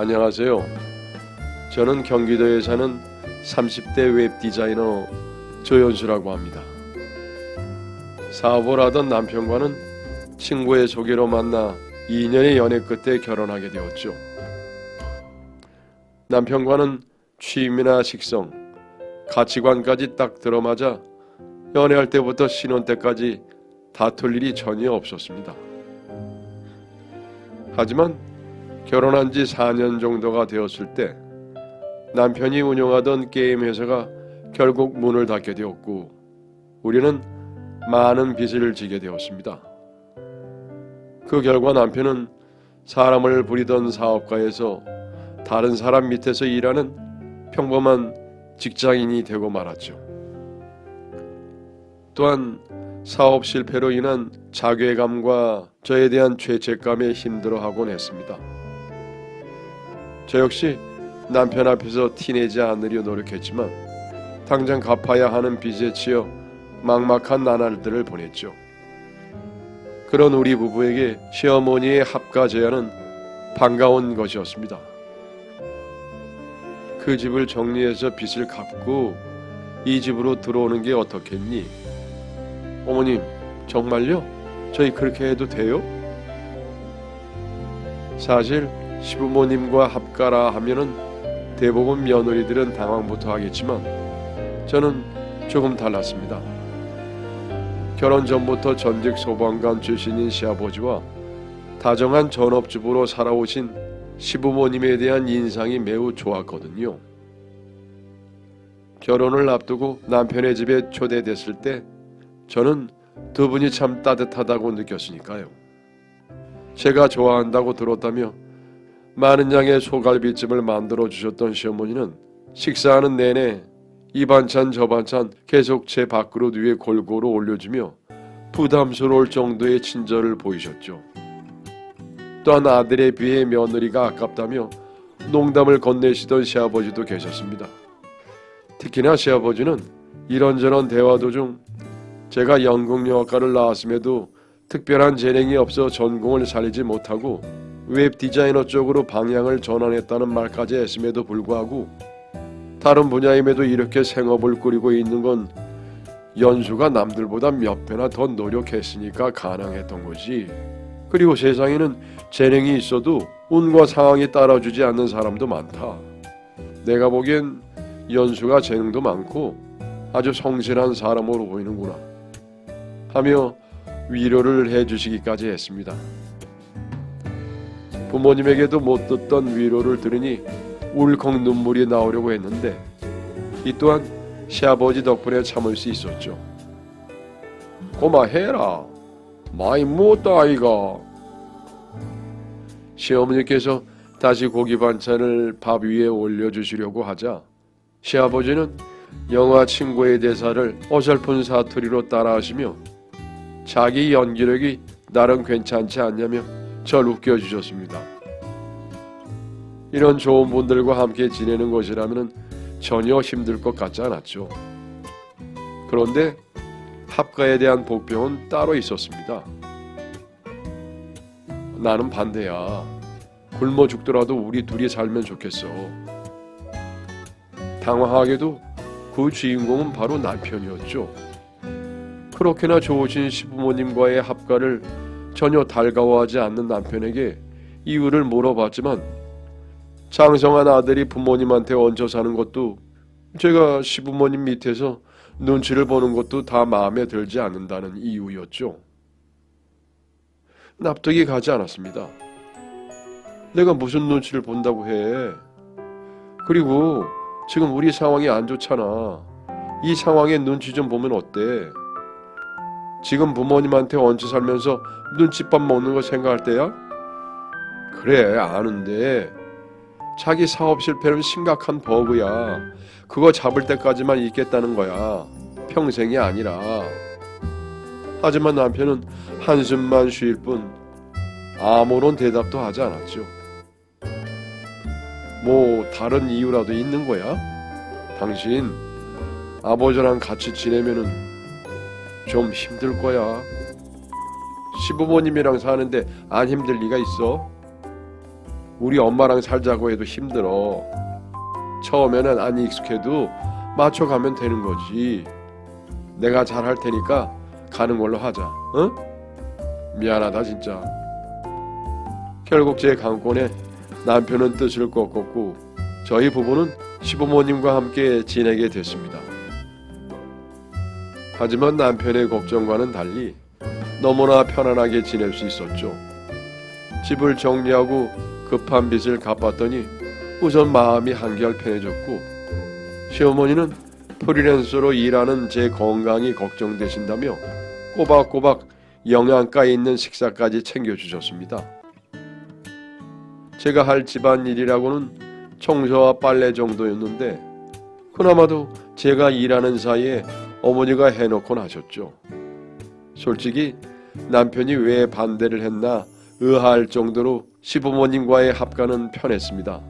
안녕하세요. 저는 경기도에 사는 30대 웹 디자이너 조연수라고 합니다. 사업을 하던 남편과는 친구의 소개로 만나 2년의 연애 끝에 결혼하게 되었죠. 남편과는 취미나 식성, 가치관까지 딱 들어맞아 연애할 때부터 신혼 때까지 다툴 일이 전혀 없었습니다. 하지만 결혼한 지 4년 정도가 되었을 때 남편이 운영하던 게임 회사가 결국 문을 닫게 되었고 우리는 많은 빚을 지게 되었습니다. 그 결과 남편은 사람을 부리던 사업가에서 다른 사람 밑에서 일하는 평범한 직장인이 되고 말았죠. 또한 사업 실패로 인한 자괴감과 저에 대한 죄책감에 힘들어하곤 했습니다. 저 역시 남편 앞에서 티내지 않으려 노력했지만 당장 갚아야 하는 빚에 치여 막막한 나날들을 보냈죠. 그런 우리 부부에게 시어머니의 합가 제안은 반가운 것이었습니다. 그 집을 정리해서 빚을 갚고 이 집으로 들어오는 게 어떻겠니? 어머님, 정말요? 저희 그렇게 해도 돼요? 사실 시부모님과 합가라 하면은 대부분 며느리들은 당황부터 하겠지만 저는 조금 달랐습니다. 결혼 전부터 전직 소방관 출신인 시아버지와 다정한 전업주부로 살아오신 시부모님에 대한 인상이 매우 좋았거든요. 결혼을 앞두고 남편의 집에 초대됐을 때 저는 두 분이 참 따뜻하다고 느꼈으니까요. 제가 좋아한다고 들었다며 많은 양의 소갈비찜을 만들어 주셨던 시어머니는 식사하는 내내 이 반찬 저 반찬 계속 제 밥그릇 위에 골고루 올려주며 부담스러울 정도의 친절을 보이셨죠. 또한 아들에 비해 며느리가 아깝다며 농담을 건네시던 시아버지도 계셨습니다. 특히나 시아버지는 이런저런 대화 도중 제가 연극영화과를 나왔음에도 특별한 재능이 없어 전공을 살리지 못하고 웹 디자이너 쪽으로 방향을 전환했다는 말까지 했음에도 불구하고 다른 분야임에도 이렇게 생업을 꾸리고 있는 건 연수가 남들보다 몇 배나 더 노력했으니까 가능했던 거지. 그리고 세상에는 재능이 있어도 운과 상황이 따라주지 않는 사람도 많다. 내가 보기엔 연수가 재능도 많고 아주 성실한 사람으로 보이는구나 하며 위로를 해주시기까지 했습니다. 부모님에게도 못 듣던 위로를 들으니 울컥 눈물이 나오려고 했는데 이 또한 시아버지 덕분에 참을 수 있었죠. 고마해라. 많이 먹었다 아이가. 시어머니께서 다시 고기 반찬을 밥 위에 올려주시려고 하자 시아버지는 영화 친구의 대사를 어설픈 사투리로 따라하시며 자기 연기력이 나름 괜찮지 않냐며 절 웃겨주셨습니다. 이런 좋은 분들과 함께 지내는 것이라면 전혀 힘들 것 같지 않았죠. 그런데 합가에 대한 복병은 따로 있었습니다. 나는 반대야. 굶어 죽더라도 우리 둘이 살면 좋겠어. 당황하게도 그 주인공은 바로 남편이었죠. 그렇게나 좋으신 시부모님과의 합가를 전혀 달가워하지 않는 남편에게 이유를 물어봤지만 장성한 아들이 부모님한테 얹혀 사는 것도 제가 시부모님 밑에서 눈치를 보는 것도 다 마음에 들지 않는다는 이유였죠. 납득이 가지 않았습니다. 내가 무슨 눈치를 본다고 해. 그리고 지금 우리 상황이 안 좋잖아. 이 상황에 눈치 좀 보면 어때? 지금 부모님한테 얹혀 살면서 눈칫밥 먹는 거 생각할 때야? 그래, 아는데 자기 사업 실패는 심각한 버그야. 그거 잡을 때까지만 있겠다는 거야. 평생이 아니라. 하지만 남편은 한숨만 쉴 뿐 아무런 대답도 하지 않았죠. 뭐 다른 이유라도 있는 거야? 당신 아버지랑 같이 지내면은 좀 힘들 거야. 시부모님이랑 사는데 안 힘들 리가 있어? 우리 엄마랑 살자고 해도 힘들어. 처음에는 안 익숙해도 맞춰가면 되는 거지. 내가 잘할 테니까 가는 걸로 하자. 응? 미안하다 진짜. 결국 제 강권에 남편은 뜻을 꺾었고 저희 부부는 시부모님과 함께 지내게 됐습니다. 하지만 남편의 걱정과는 달리 너무나 편안하게 지낼 수 있었죠. 집을 정리하고 급한 빚을 갚았더니 우선 마음이 한결 편해졌고, 시어머니는 프리랜서로 일하는 제 건강이 걱정되신다며 꼬박꼬박 영양가 있는 식사까지 챙겨주셨습니다. 제가 할 집안일이라고는 청소와 빨래 정도였는데 그나마도 제가 일하는 사이에 어머니가 해놓곤 하셨죠. 솔직히 남편이 왜 반대를 했나 의아할 정도로 시부모님과의 합가는 편했습니다.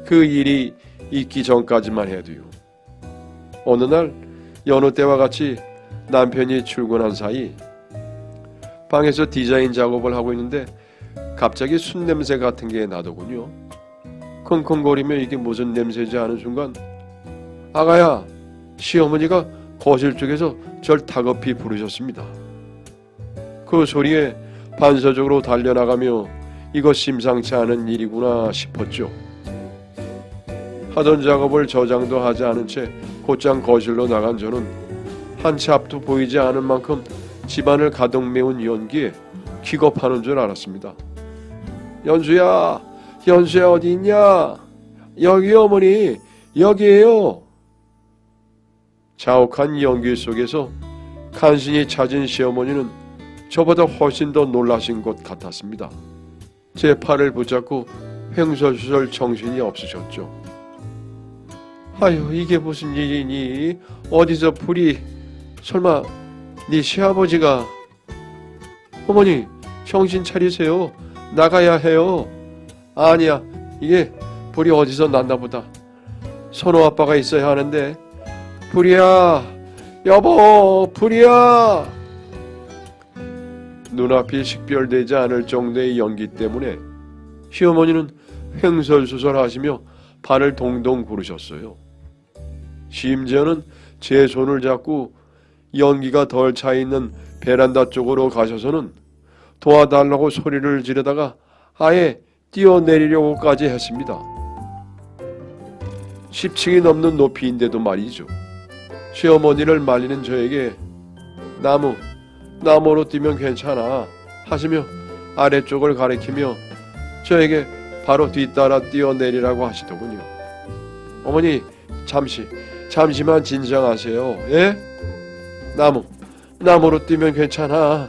그 일이 있기 전까지만 해도요. 어느 날 여느 때와 같이 남편이 출근한 사이 방에서 디자인 작업을 하고 있는데 갑자기 숯냄새 같은 게 나더군요. 킁킁거리며 이게 무슨 냄새지 하는 순간 아가야, 시어머니가 거실 쪽에서 절 다급히 부르셨습니다. 그 소리에 반사적으로 달려나가며 이거 심상치 않은 일이구나 싶었죠. 하던 작업을 저장도 하지 않은 채 곧장 거실로 나간 저는 한 치 앞도 보이지 않을 만큼 집안을 가득 메운 연기에 기겁하는 줄 알았습니다. 연수야, 연수야 어디 있냐? 여기 어머니, 여기에요. 자욱한 연기 속에서 간신히 찾은 시어머니는 저보다 훨씬 더 놀라신 것 같았습니다. 제 팔을 붙잡고 횡설수설 정신이 없으셨죠. 아유, 이게 무슨 일이니? 어디서 불이? 설마 네 시아버지가? 어머니, 정신 차리세요. 나가야 해요. 아니야, 이게 불이 어디서 났나 보다. 선호 아빠가 있어야 하는데. 불이야, 여보, 불이야. 눈앞이 식별되지 않을 정도의 연기 때문에 시어머니는 횡설수설하시며 발을 동동 구르셨어요. 심지어는 제 손을 잡고 연기가 덜 차 있는 베란다 쪽으로 가셔서는 도와달라고 소리를 지르다가 아예 뛰어내리려고까지 했습니다. 10층이 넘는 높이인데도 말이죠. 시어머니를 말리는 저에게 나무로 뛰면 괜찮아 하시며 아래쪽을 가리키며 저에게 바로 뒤따라 뛰어내리라고 하시더군요. 어머니, 잠시만 진정하세요. 예? 나무로 뛰면 괜찮아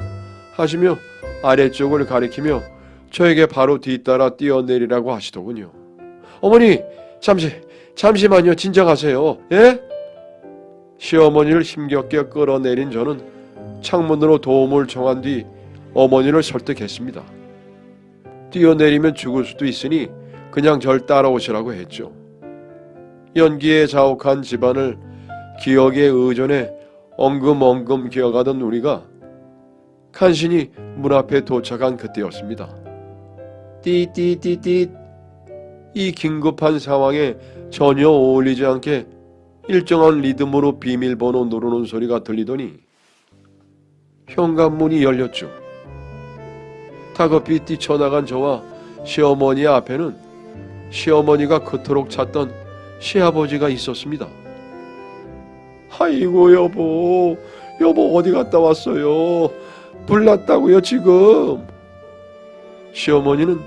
하시며 아래쪽을 가리키며 저에게 바로 뒤따라 뛰어내리라고 하시더군요. 어머니, 잠시만요. 진정하세요. 예? 시어머니를 힘겹게 끌어내린 저는 창문으로 도움을 청한 뒤 어머니를 설득했습니다. 뛰어내리면 죽을 수도 있으니 그냥 절 따라오시라고 했죠. 연기에 자욱한 집안을 기억에 의존해 엉금엉금 기어가던 우리가 간신히 문 앞에 도착한 그때였습니다. 띠띠띠띠. 이 긴급한 상황에 전혀 어울리지 않게 일정한 리듬으로 비밀번호 누르는 소리가 들리더니 현관문이 열렸죠. 다급히 뛰쳐나간 저와 시어머니 앞에는 시어머니가 그토록 찾던 시아버지가 있었습니다. 아이고 여보 어디 갔다 왔어요? 불났다고요 지금? 시어머니는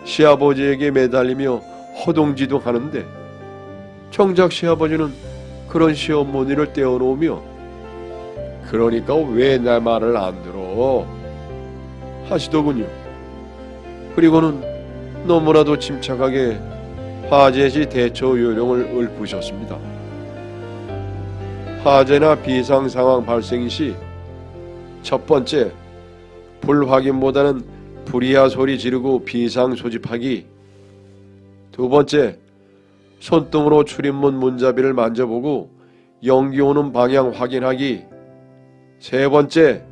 시아버지에게 매달리며 허둥지둥 하는데 정작 시아버지는 그런 시어머니를 떼어놓으며 그러니까 왜 내 말을 안 들어? 하시더군요. 그리고는 너무나도 침착하게 화재 대처 요령을 읊으셨습니다. 화재나 비상 상황 발생 시 첫 번째, 불 확인보다는 불이야 소리 지르고 비상 소집하기. 두 번째, 손등으로 출입문 문잡이를 만져보고 연기 오는 방향 확인하기. 세 번째,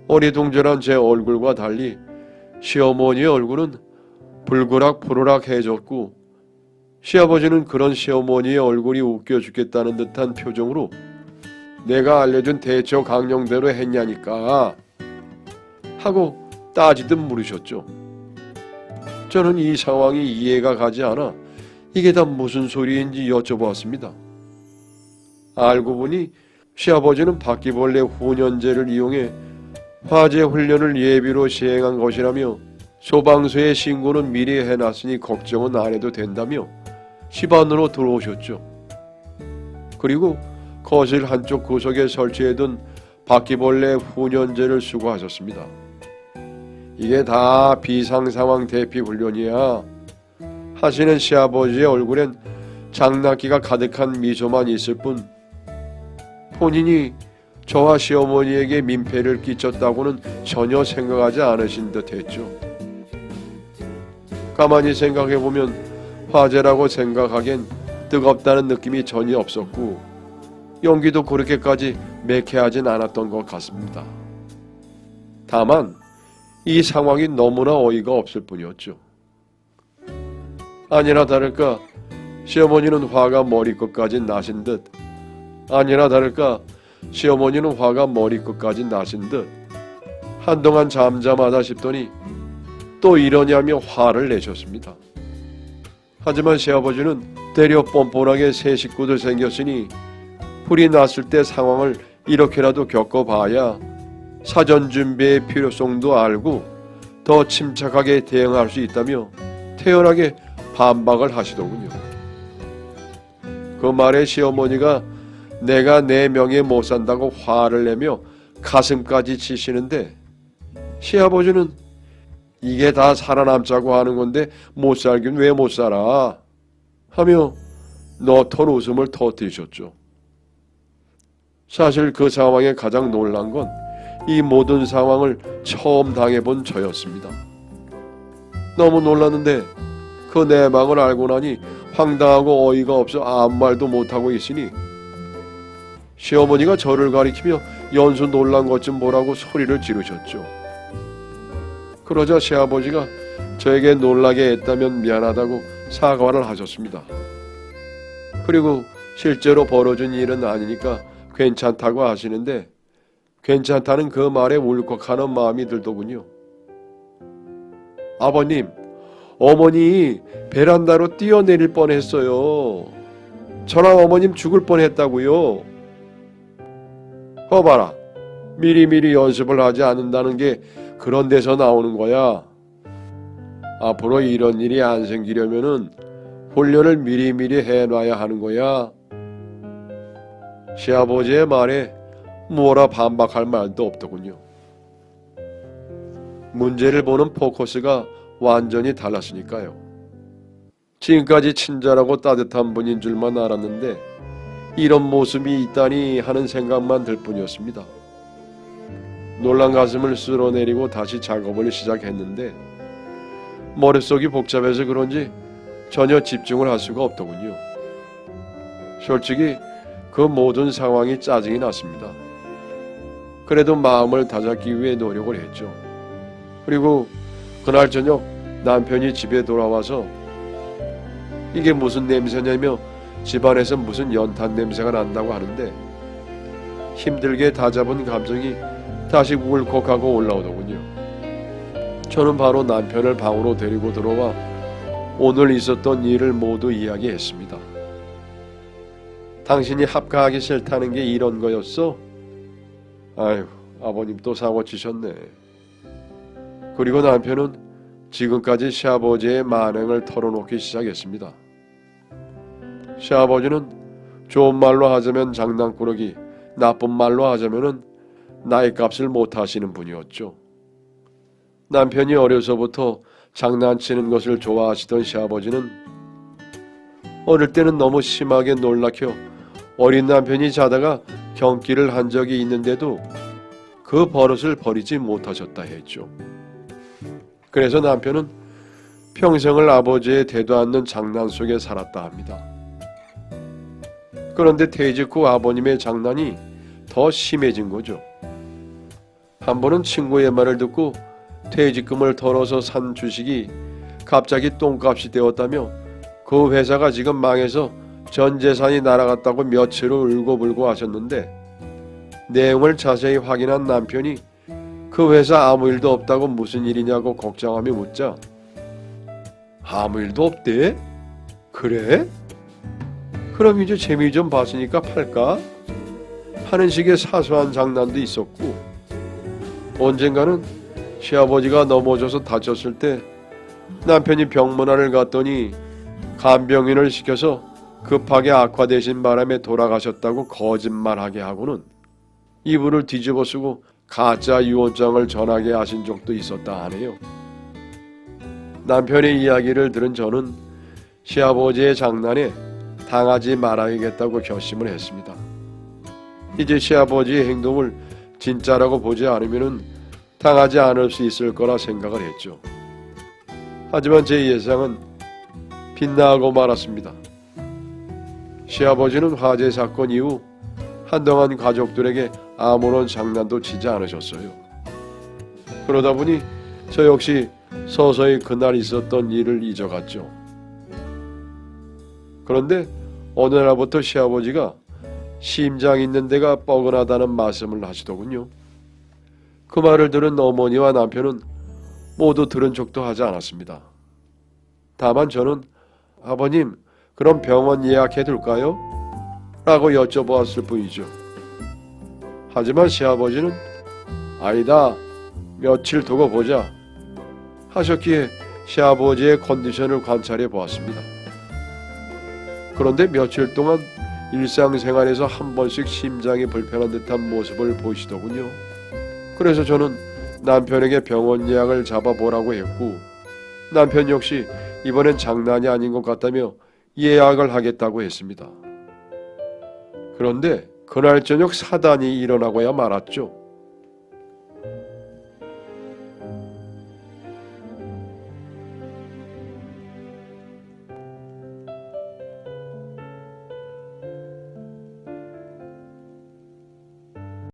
어리둥절한 제 얼굴과 달리 시어머니의 얼굴은 불그락부르락해졌고 시아버지는 그런 시어머니의 얼굴이 웃겨 죽겠다는 듯한 표정으로 내가 알려준 대처 강령대로 했냐니까 하고 따지듯 물으셨죠. 저는 이 상황이 이해가 가지 않아 이게 다 무슨 소리인지 여쭤보았습니다. 알고 보니 시아버지는 바퀴벌레 훈연제를 이용해 화재 훈련을 예비로 시행한 것이라며 소방서에 신고는 미리 해놨으니 걱정은 안 해도 된다며 집 안으로 들어오셨죠. 그리고 거실 한쪽 구석에 설치해둔 바퀴벌레 훈연제를 수거하셨습니다. 이게 다 비상상황 대피 훈련이야 하시는 시아버지의 얼굴엔 장난기가 가득한 미소만 있을 뿐 본인이 저와 시어머니에게 민폐를 끼쳤다고는 전혀 생각하지 않으신 듯 했죠. 가만히 생각해보면 화재라고 생각하기엔 뜨겁다는 느낌이 전혀 없었고 연기도 그렇게까지 매캐하진 않았던 것 같습니다. 다만 이 상황이 너무나 어이가 없을 뿐이었죠. 아니나 다를까 시어머니는 화가 머리끝까지 나신 듯 한동안 잠잠하다 싶더니 또 이러냐며 화를 내셨습니다. 하지만 시아버지는 때려 뻔뻔하게 새 식구들 생겼으니 불이 났을 때 상황을 이렇게라도 겪어봐야 사전 준비의 필요성도 알고 더 침착하게 대응할 수 있다며 태연하게 반박을 하시더군요. 그 말에 시어머니가 내가 내 명예 못 산다고 화를 내며 가슴까지 치시는데 시아버지는 이게 다 살아남자고 하는 건데 못 살긴 왜 못 살아 하며 너털 웃음을 터뜨리셨죠. 사실 그 상황에 가장 놀란 건 이 모든 상황을 처음 당해본 저였습니다. 너무 놀랐는데 그 내막을 알고 나니 황당하고 어이가 없어 아무 말도 못하고 있으니 시어머니가 저를 가리키며 연수 놀란 것 좀 보라고 소리를 지르셨죠. 그러자 시아버지가 저에게 놀라게 했다면 미안하다고 사과를 하셨습니다. 그리고 실제로 벌어진 일은 아니니까 괜찮다고 하시는데 괜찮다는 그 말에 울컥하는 마음이 들더군요. 아버님, 어머니 베란다로 뛰어내릴 뻔했어요. 저랑 어머님 죽을 뻔했다고요. 봐라, 미리미리 연습을 하지 않는다는 게 그런 데서 나오는 거야. 앞으로 이런 일이 안 생기려면은 훈련을 미리미리 해놔야 하는 거야. 시아버지의 말에 뭐라 반박할 말도 없더군요. 문제를 보는 포커스가 완전히 달랐으니까요. 지금까지 친절하고 따뜻한 분인 줄만 알았는데 이런 모습이 있다니 하는 생각만 들 뿐이었습니다. 놀란 가슴을 쓸어내리고 다시 작업을 시작했는데 머릿속이 복잡해서 그런지 전혀 집중을 할 수가 없더군요. 솔직히 그 모든 상황이 짜증이 났습니다. 그래도 마음을 다잡기 위해 노력을 했죠. 그리고 그날 저녁 남편이 집에 돌아와서 이게 무슨 냄새냐며 집안에서 무슨 연탄 냄새가 난다고 하는데 힘들게 다잡은 감정이 다시 울컥하고 올라오더군요. 저는 바로 남편을 방으로 데리고 들어와 오늘 있었던 일을 모두 이야기했습니다. 당신이 합가하기 싫다는 게 이런 거였어? 아휴, 아버님 또 사고 치셨네. 그리고 남편은 지금까지 시아버지의 만행을 털어놓기 시작했습니다. 시아버지는 좋은 말로 하자면 장난꾸러기, 나쁜 말로 하자면은 나이값을 못하시는 분이었죠. 남편이 어려서부터 장난치는 것을 좋아하시던 시아버지는 어릴 때는 너무 심하게 놀라켜 어린 남편이 자다가 경기를 한 적이 있는데도 그 버릇을 버리지 못하셨다 했죠. 그래서 남편은 평생을 아버지의 되도 않는 장난 속에 살았다 합니다. 그런데 퇴직 후 아버님의 장난이 더 심해진 거죠. 한 번은 친구의 말을 듣고 퇴직금을 털어서 산 주식이 갑자기 똥값이 되었다며 그 회사가 지금 망해서 전 재산이 날아갔다고 며칠 후 울고불고 하셨는데, 내용을 자세히 확인한 남편이 그 회사 아무 일도 없다고 무슨 일이냐고 걱정하며 묻자, 아무 일도 없대? 그래? 그럼 이제 재미 좀 봤으니까 팔까? 하는 식의 사소한 장난도 있었고, 언젠가는 시아버지가 넘어져서 다쳤을 때 남편이 병문안을 갔더니 간병인을 시켜서 급하게 악화되신 바람에 돌아가셨다고 거짓말하게 하고는 이불을 뒤집어 쓰고 가짜 유언장을 전하게 하신 적도 있었다 하네요. 남편의 이야기를 들은 저는 시아버지의 장난에 당하지 말아야겠다고 결심을 했습니다. 이제 시아버지의 행동을 진짜라고 보지 않으면 당하지 않을 수 있을 거라 생각을 했죠. 하지만 제 예상은 빗나가고 말았습니다. 시아버지는 화재 사건 이후 한동안 가족들에게 아무런 장난도 치지 않으셨어요. 그러다 보니 저 역시 서서히 그날 있었던 일을 잊어갔죠. 그런데 어느 날부터 시아버지가 심장 있는 데가 뻐근하다는 말씀을 하시더군요. 그 말을 들은 어머니와 남편은 모두 들은 척도 하지 않았습니다. 다만 저는 아버님, 그럼 병원 예약해 둘까요? 라고 여쭤보았을 뿐이죠. 하지만 시아버지는 아니다, 며칠 두고 보자 하셨기에 시아버지의 컨디션을 관찰해 보았습니다. 그런데 며칠 동안 일상생활에서 한 번씩 심장이 불편한 듯한 모습을 보이시더군요. 그래서 저는 남편에게 병원 예약을 잡아보라고 했고, 남편 역시 이번엔 장난이 아닌 것 같다며 예약을 하겠다고 했습니다. 그런데 그날 저녁 사단이 일어나고야 말았죠.